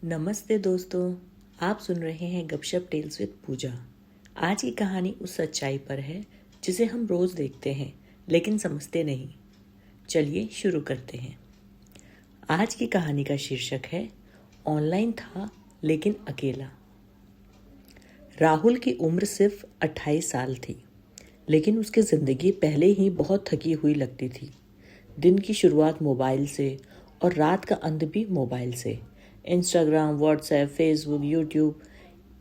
नमस्ते दोस्तों, आप सुन रहे हैं गपशप टेल्स विद पूजा। आज की कहानी उस सच्चाई पर है जिसे हम रोज देखते हैं लेकिन समझते नहीं। चलिए शुरू करते हैं। आज की कहानी का शीर्षक है ऑनलाइन था लेकिन अकेला। राहुल की उम्र सिर्फ 28 साल थी, लेकिन उसकी ज़िंदगी पहले ही बहुत थकी हुई लगती थी। दिन की शुरुआत मोबाइल से और रात का अंत भी मोबाइल से। इंस्टाग्राम, व्हाट्सएप, फेसबुक, यूट्यूब,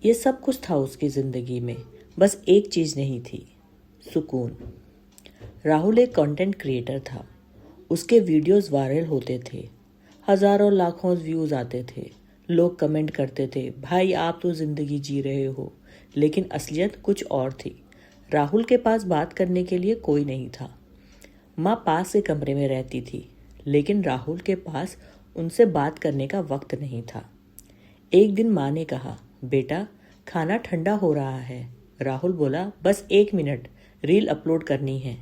ये सब कुछ था उसकी ज़िंदगी में। बस एक चीज़ नहीं थी, सुकून। राहुल एक कंटेंट क्रिएटर था। उसके वीडियोस वायरल होते थे, हज़ारों लाखों व्यूज़ आते थे। लोग कमेंट करते थे, भाई आप तो ज़िंदगी जी रहे हो। लेकिन असलियत कुछ और थी। राहुल के पास बात करने के लिए कोई नहीं था। माँ पास के कमरे में रहती थी, लेकिन राहुल के पास उनसे बात करने का वक्त नहीं था। एक दिन माँ ने कहा, बेटा खाना ठंडा हो रहा है। राहुल बोला, बस 1 मिनट, रील अपलोड करनी है।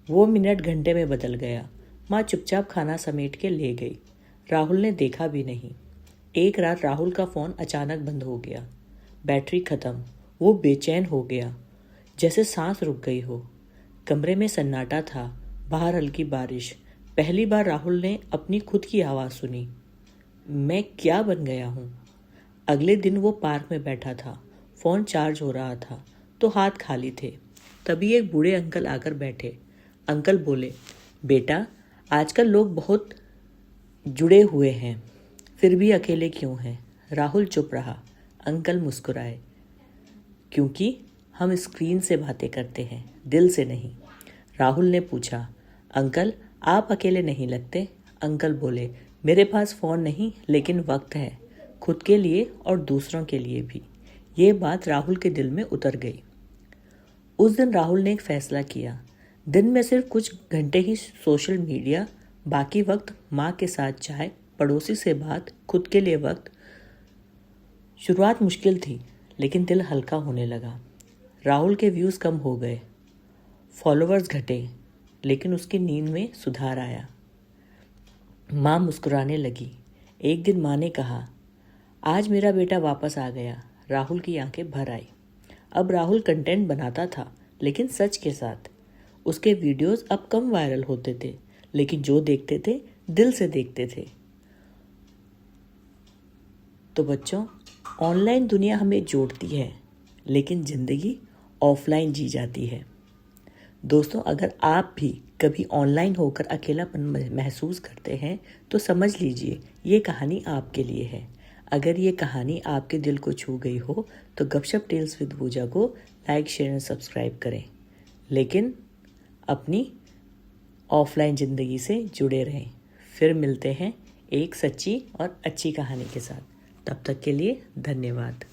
वो मिनट घंटे में बदल गया। माँ चुपचाप खाना समेट के ले गई। राहुल ने देखा भी नहीं। एक रात राहुल का फ़ोन अचानक बंद हो गया। बैटरी ख़त्म। वो बेचैन हो गया, जैसे सांस रुक गई हो। कमरे में सन्नाटा था, बाहर हल्की बारिश। पहली बार राहुल ने अपनी खुद की आवाज़ सुनी, मैं क्या बन गया हूँ। अगले दिन वो पार्क में बैठा था। फ़ोन चार्ज हो रहा था तो हाथ खाली थे। तभी एक बूढ़े अंकल आकर बैठे। अंकल बोले, बेटा आजकल लोग बहुत जुड़े हुए हैं, फिर भी अकेले क्यों हैं। राहुल चुप रहा। अंकल मुस्कुराए, क्योंकि हम स्क्रीन से बातें करते हैं, दिल से नहीं। राहुल ने पूछा, अंकल आप अकेले नहीं लगते। अंकल बोले, मेरे पास फ़ोन नहीं लेकिन वक्त है, खुद के लिए और दूसरों के लिए भी। ये बात राहुल के दिल में उतर गई। उस दिन राहुल ने एक फ़ैसला किया। दिन में सिर्फ कुछ घंटे ही सोशल मीडिया, बाकी वक्त माँ के साथ चाय, पड़ोसी से बात, खुद के लिए वक्त। शुरुआत मुश्किल थी, लेकिन दिल हल्का होने लगा। राहुल के व्यूज़ कम हो गए, फॉलोअर्स घटे, लेकिन उसकी नींद में सुधार आया। माँ मुस्कुराने लगी। एक दिन माँ ने कहा, आज मेरा बेटा वापस आ गया। राहुल की आंखें भर आई। अब राहुल कंटेंट बनाता था, लेकिन सच के साथ। उसके वीडियोस अब कम वायरल होते थे, लेकिन जो देखते थे दिल से देखते थे। तो बच्चों, ऑनलाइन दुनिया हमें जोड़ती है, लेकिन ज़िंदगी ऑफलाइन जी जाती है। दोस्तों, अगर आप भी कभी ऑनलाइन होकर अकेलापन महसूस करते हैं तो समझ लीजिए ये कहानी आपके लिए है। अगर ये कहानी आपके दिल को छू गई हो तो गपशप टेल्स विद पूजा को लाइक, शेयर और सब्सक्राइब करें, लेकिन अपनी ऑफलाइन ज़िंदगी से जुड़े रहें। फिर मिलते हैं एक सच्ची और अच्छी कहानी के साथ। तब तक के लिए धन्यवाद।